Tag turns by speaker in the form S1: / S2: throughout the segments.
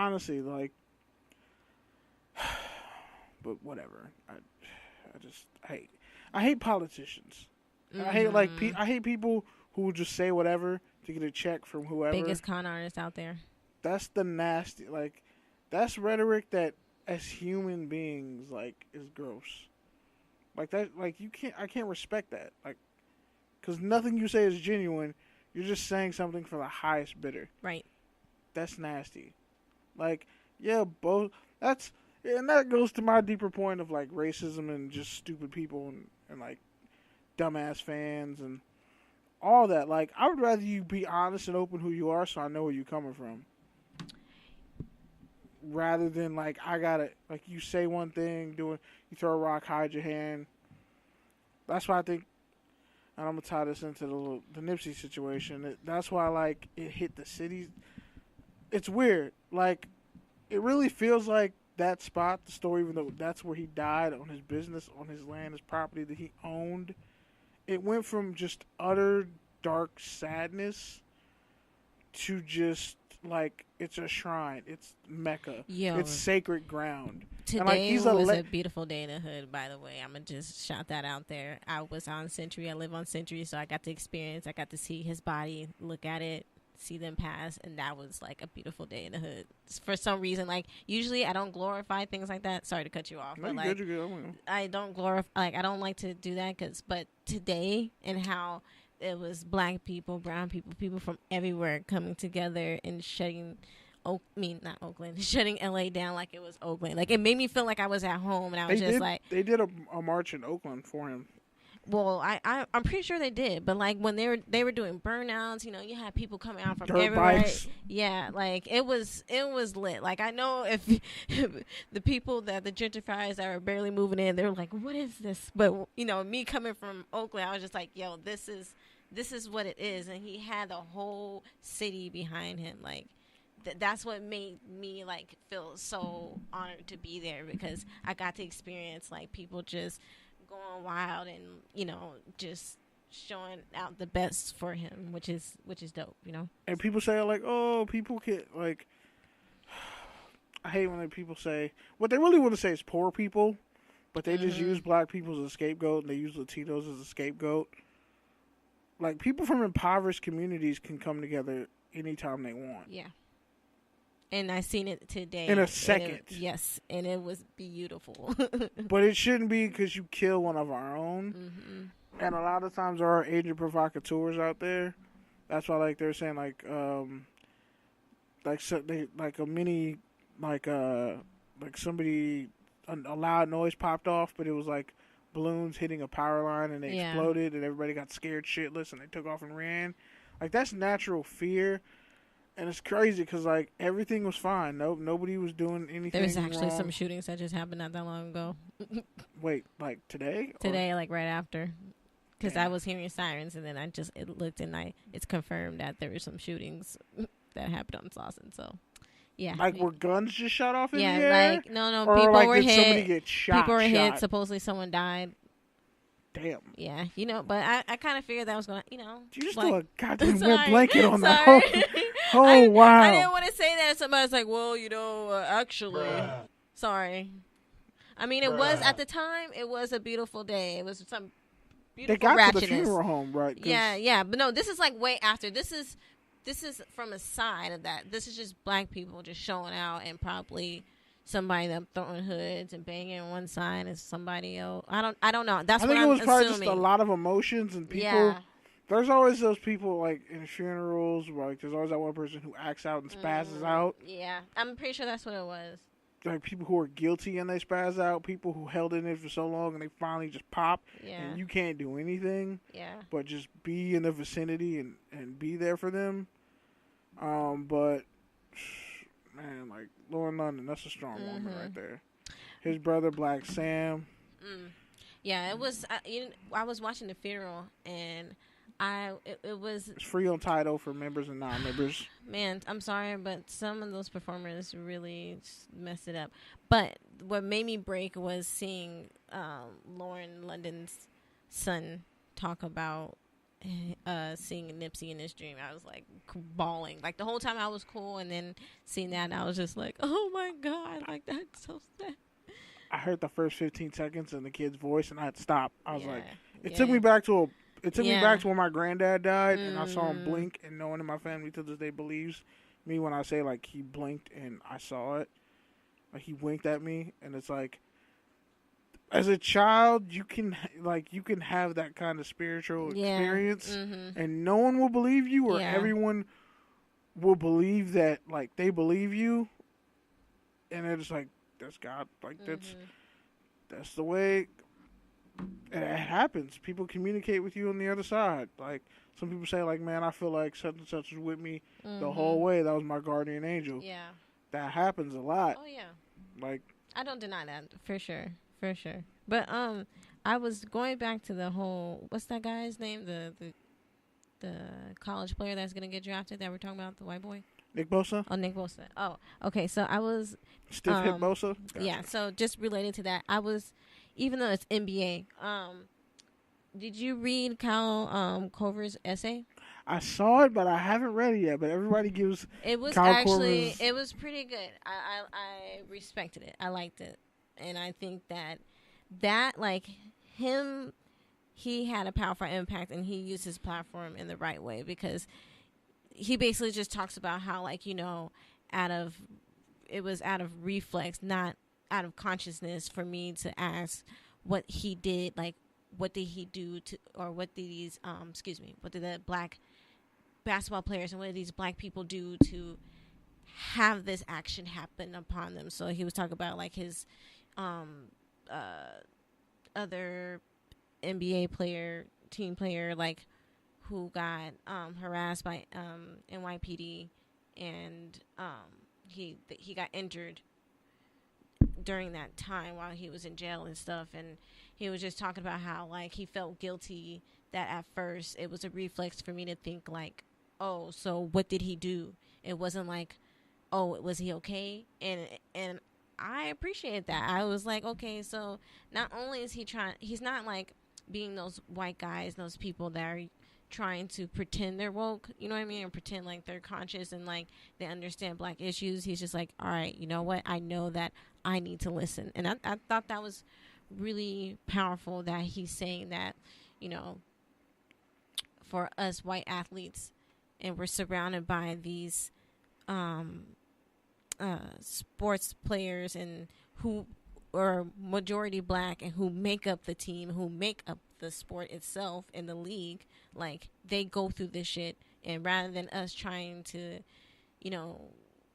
S1: honestly, like, but whatever. I hate politicians. And I hate I hate people who will just say whatever to get a check from whoever.
S2: Biggest con artist out there.
S1: That's the nasty, like, that's rhetoric that as human beings, like, is gross. Like that, like I can't respect that. Like, because nothing you say is genuine. You're just saying something for the highest bidder.
S2: Right.
S1: That's nasty. Like, yeah, both. And that goes to my deeper point of like racism and just stupid people and like dumbass fans and all that. Like, I would rather you be honest and open who you are, so I know where you're coming from, rather than like I gotta like you say one thing, you throw a rock, hide your hand. That's why I think, and I'm gonna tie this into the Nipsey situation. That's why like it hit the cities. It's weird. Like, it really feels like that spot, the story, even though that's where he died, on his business, on his land, his property that he owned. It went from just utter dark sadness to just like it's a shrine, it's Mecca, it's sacred ground.
S2: Today was a beautiful day in the hood, by the way. I'm gonna just shout that out there. I was on Century. I live on Century, so I got to see his body, look at it, see them pass, and that was like a beautiful day in the hood. For some reason, like, usually I don't glorify things like that. Sorry to cut you off, but like, I don't glorify, like, I don't like to do that, but today, and how it was black people, brown people, people from everywhere coming together and shutting LA down like it was Oakland. Like, it made me feel like I was at home, and I was
S1: they did a march in Oakland for him.
S2: Well, I'm pretty sure they did, but like when they were doing burnouts, you had people coming out from
S1: dirt
S2: everywhere.
S1: Bikes.
S2: Yeah, like it was lit. Like, I know if the people the gentrifiers that were barely moving in, they were like, "What is this?" But me coming from Oakland, I was just like, "Yo, this is what it is." And he had the whole city behind him. Like, that's what made me like feel so honored to be there, because I got to experience like people just going wild and just showing out the best for him, which is dope.
S1: And people say like, oh, people can like, I hate when people say what they really want to say is poor people, but they just use black people as a scapegoat, and they use Latinos as a scapegoat. Like, people from impoverished communities can come together anytime they want.
S2: Yeah. And I seen it today.
S1: In a second.
S2: Yes, and it was beautiful.
S1: But it shouldn't be because you kill one of our own. Mm-hmm. And a lot of times there are agent provocateurs out there. That's why, like, they're saying, like somebody, a loud noise popped off, but it was like balloons hitting a power line, and they exploded, and everybody got scared shitless, and they took off and ran. Like, that's natural fear. And it's crazy because, like, everything was fine. Nobody was doing anything
S2: There was actually
S1: wrong.
S2: some shootings that just happened not that long ago.
S1: Wait, like today?
S2: Today, like right after. Because I was hearing sirens, and then looked, and it's confirmed that there were some shootings that happened on Slauson. So, yeah.
S1: Like, were guns just shot off in the air?
S2: Yeah, like, no,
S1: or
S2: people
S1: like,
S2: were
S1: did
S2: hit.
S1: Somebody get shot?
S2: People were hit. Supposedly someone died.
S1: Damn.
S2: Yeah, but I kind of figured that was going to,
S1: You just threw
S2: like,
S1: a goddamn wet blanket on the
S2: sorry.
S1: Oh, wow.
S2: I didn't want to say that. Somebody's like, well, actually. Sorry. I mean, it was, at the time, it was a beautiful day. It was some beautiful
S1: ratchetness. They got
S2: to
S1: the funeral home, right?
S2: Yeah. But no, this is like way after. This is from a side of that. This is just black people just showing out, and probably somebody that throwing hoods and banging on one side and somebody else. I don't know. That's what I'm assuming. I think it was probably just
S1: a lot of emotions and people. Yeah. There's always those people, like, in funerals, where, like, there's always that one person who acts out and spazzes out.
S2: Yeah, I'm pretty sure that's what it was.
S1: Like, people who are guilty and they spazz out, people who held in it for so long and they finally just pop, and you can't do anything but just be in the vicinity and be there for them. But, man, like, Lauren London, that's a strong woman right there. His brother, Black Sam.
S2: Yeah, it was, I was watching the funeral, and it was...
S1: It's free on Tidal for members and non-members.
S2: Man, I'm sorry, but some of those performers really messed it up. But what made me break was seeing Lauren London's son talk about seeing Nipsey in this dream. I was like bawling. Like the whole time I was cool, and then seeing that, and I was just like, oh my God, like that's so sad.
S1: I heard the first 15 seconds in the kid's voice, and I had to stop. I was like, it
S2: yeah.
S1: took me back to me back to
S2: Yeah.
S1: when my granddad died, and I saw him blink, and no one in my family to this day believes me when I say like he blinked and I saw it. Like he winked at me, and it's like, as a child, you can have that kind of spiritual experience, and no one will believe you, or everyone will believe that like they believe you, and it's like that's God, like that's the way it happens. People communicate with you on the other side. Like some people say, like, man, I feel like such and such was with me the whole way. That was my guardian angel.
S2: Yeah,
S1: that happens a lot.
S2: Oh yeah,
S1: like
S2: I don't deny that for sure. But I was going back to the whole, what's that guy's name? The college player that's gonna get drafted that we're talking about, the white boy.
S1: Nick Bosa?
S2: Oh, Nick Bosa. Oh, okay. So I was
S1: stiff hit Bosa.
S2: Gotcha. Yeah. So just related to that, I was, even though it's NBA, did you read Kyle Korver's essay?
S1: I saw it, but I haven't read it yet. But everybody gives
S2: it was
S1: Kyle
S2: actually
S1: Korver's...
S2: it was pretty good. I respected it. I liked it, and I think that like him, he had a powerful impact, and he used his platform in the right way, because he basically just talks about how, like, you know, it was out of reflex, not out of consciousness, for me to ask what he did, like what did he do to, or what did these what did the black basketball players and what did these black people do to have this action happen upon them. So he was talking about like his other NBA player, team player, like who got harassed by NYPD, and he got injured during that time while he was in jail and stuff. And he was just talking about how, like, he felt guilty that at first it was a reflex for me to think like, oh, so what did he do? It wasn't like, oh, was he okay? And I appreciate that. I was like, okay, so not only is he's not like being those white guys, those people that are trying to pretend they're woke, you know what I mean, and pretend like they're conscious and like they understand black issues. He's just like, all right, you know what, I know that I need to listen. And I thought that was really powerful, that he's saying that, you know, for us white athletes, and we're surrounded by these sports players and who are majority black and who make up the team, who make up the sport itself in the league, like they go through this shit, and rather than us trying to, you know,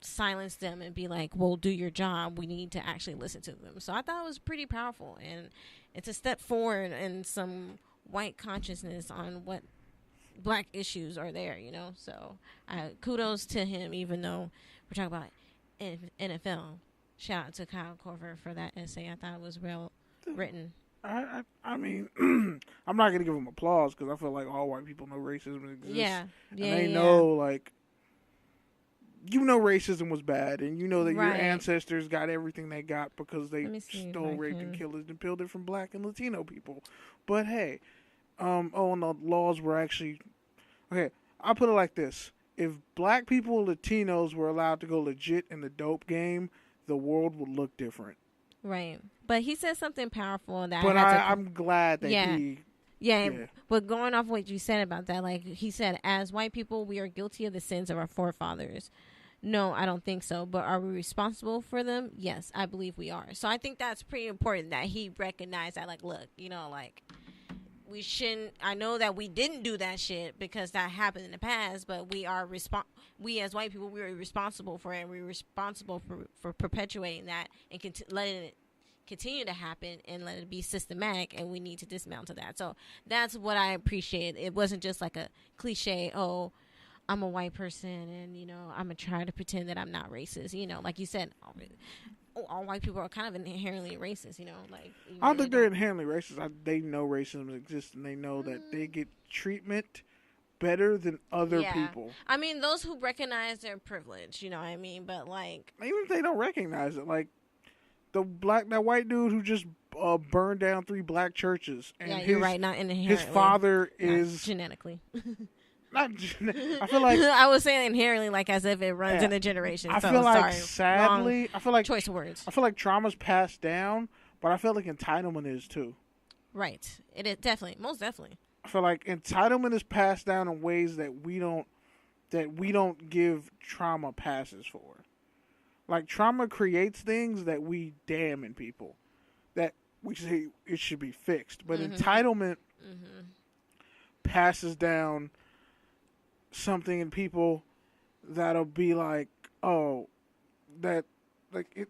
S2: silence them and be like, well, do your job, we need to actually listen to them. So I thought it was pretty powerful, and it's a step forward in some white consciousness on what black issues are there, you know. So kudos to him, even though we're talking about NFL. Shout out to Kyle Korver for that essay. I thought it was well written.
S1: I mean, I'm not gonna give him applause, because I feel like all white people know racism exists.
S2: Yeah,
S1: and they know, like, you know, racism was bad, and you know that
S2: right.
S1: Your ancestors got everything they got because they stole, raped, and killed and peeled it from black and Latino people. But hey, and the laws were actually okay. I'll put it like this: if black people, Latinos, were allowed to go legit in the dope game, the world would look different.
S2: Right. But he said something powerful that.
S1: But I'm glad that he.
S2: Yeah, but going off what you said about that, like he said, as white people, we are guilty of the sins of our forefathers. No, I don't think so. But are we responsible for them? Yes, I believe we are. So I think that's pretty important that he recognized that, like, look, you know, like, we shouldn't. I know that we didn't do that shit because that happened in the past, but we are we as white people, we are responsible for it, and we're responsible for perpetuating that and letting it continue to happen and let it be systematic, and we need to dismantle that. So that's what I appreciate. It wasn't just like a cliche, oh, I'm a white person and, you know, I'm going to try to pretend that I'm not racist. You know, like you said, all white people are kind of inherently racist, you know. Like,
S1: I don't think they're inherently racist. They know racism exists, and they know that they get treatment better than other people.
S2: I mean, those who recognize their privilege, you know what I mean? But, like,
S1: even if they don't recognize it, like, that white dude who just burned down 3 black churches. And
S2: you're right. Not inherently.
S1: His father is
S2: genetically.
S1: I feel like
S2: I was saying inherently, like as if it runs in a generation.
S1: I feel like
S2: sadly,
S1: I feel like
S2: choice of words.
S1: I feel like trauma's passed down, but I feel like entitlement is too.
S2: Right. It is definitely, most definitely.
S1: I feel like entitlement is passed down in ways that we don't give trauma passes for. Like trauma creates things that we damn in people, that we say it should be fixed, but entitlement passes down something in people that'll be like, oh, that like it.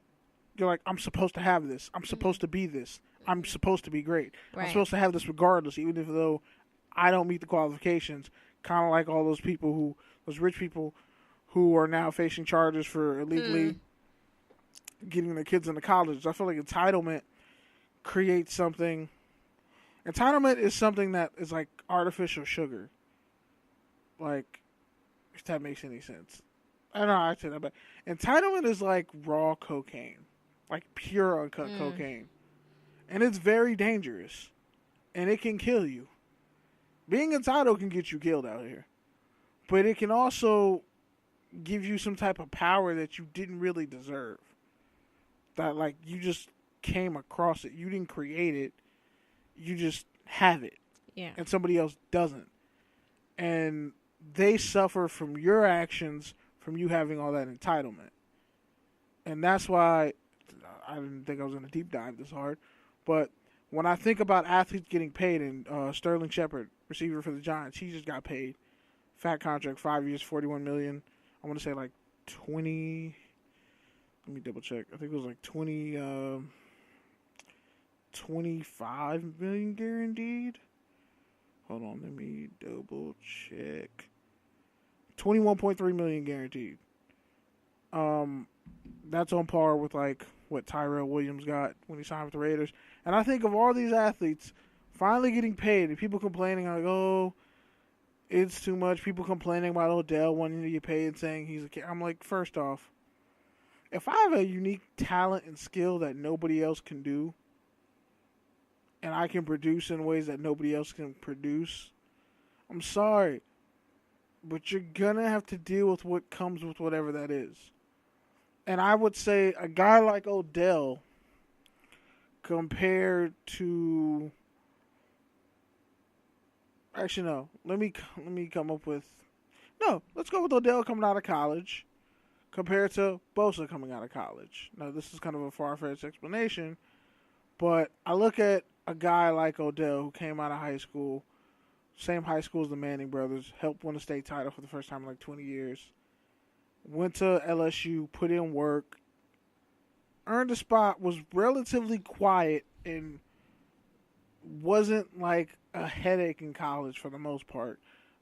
S1: You're like, I'm supposed to have this. I'm supposed to be this. I'm supposed to be great. Right. I'm supposed to have this regardless, even if though I don't meet the qualifications. Kind of like all those rich people who are now facing charges for illegally getting their kids into college. I feel like entitlement creates something. Entitlement is something that is like artificial sugar. Like, if that makes any sense. I don't know how I say that, but entitlement is like raw cocaine. Like pure uncut cocaine. And it's very dangerous. And it can kill you. Being entitled can get you killed out here. But it can also give you some type of power that you didn't really deserve. That like you just came across it. You didn't create it. You just have it.
S2: Yeah.
S1: And somebody else doesn't. And they suffer from your actions, from you having all that entitlement. And that's why I didn't think I was going to deep dive this hard. But when I think about athletes getting paid, and Sterling Shepard, receiver for the Giants, he just got paid. Fat contract, 5 years, $41 million. I want to say like 20. Let me double check. I think it was like 25 million guaranteed. Hold on, let me double check. 21.3 million guaranteed. That's on par with like what Tyrell Williams got when he signed with the Raiders. And I think of all these athletes finally getting paid, and people complaining like, oh, it's too much. People complaining about Odell wanting to get paid and saying he's a kid. I'm like, first off, if I have a unique talent and skill that nobody else can do, and I can produce in ways that nobody else can produce, I'm sorry, but you're going to have to deal with what comes with whatever that is. And I would say a guy like Odell compared to... Actually, no. Let me come up with... No, let's go with Odell coming out of college compared to Bosa coming out of college. Now, this is kind of a far-fetched explanation, but I look at a guy like Odell who came out of high school, same high school as the Manning brothers, helped win a state title for the first time in like 20 years, went to LSU, put in work, earned a spot, was relatively quiet, and wasn't like a headache in college for the most part,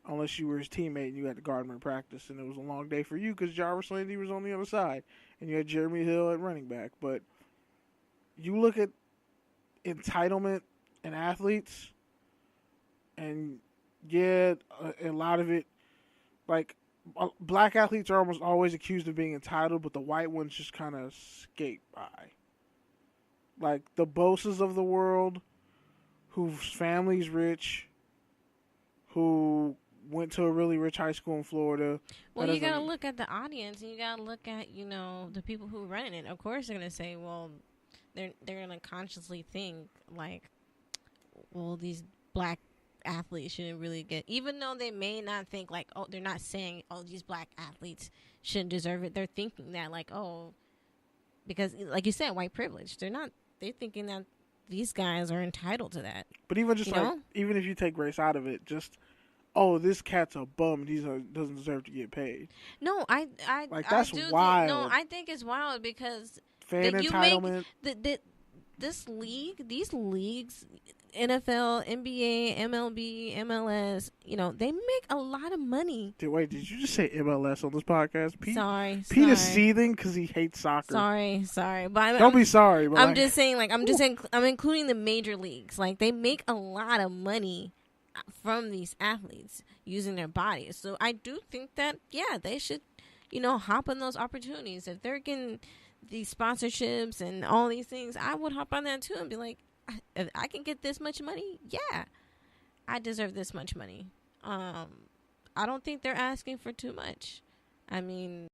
S1: unless you were his teammate and you had to guard him in practice, and it was a long day for you because Jarvis Landry was on the other side, and you had Jeremy Hill at running back. But you look at entitlement in athletes, and yeah, a lot of it, like, black athletes are almost always accused of being entitled, but the white ones just kind of skate by. Like the Bosas of the world, whose family's rich, who went to a really rich high school in Florida.
S2: Well, you got to look at the audience, and you got to look at, the people who run it. Of course, they're going to say, well, they're going to consciously think, like, well, these black athletes shouldn't really get, even though they may not think, like, oh, they're not saying, oh, these black athletes shouldn't deserve it. They're thinking that, like, oh, because, like you said, white privilege. They're thinking that these guys are entitled to that.
S1: But even just even if you take race out of it, just, oh, this cat's a bum, he doesn't deserve to get paid.
S2: No,
S1: that's wild.
S2: No, I think it's wild because
S1: fan entitlement.
S2: These leagues, NFL, NBA, MLB, MLS, they make a lot of money.
S1: Wait, did you just say MLS on this podcast?
S2: Pete
S1: is seething because he hates soccer.
S2: Sorry. But
S1: Don't be sorry. But
S2: I'm just saying, like, I'm including the major leagues. Like, they make a lot of money from these athletes using their bodies. So I do think that, yeah, they should, hop on those opportunities. If they're getting these sponsorships and all these things, I would hop on that too and be like, if I can get this much money, yeah, I deserve this much money. I don't think they're asking for too much. I mean,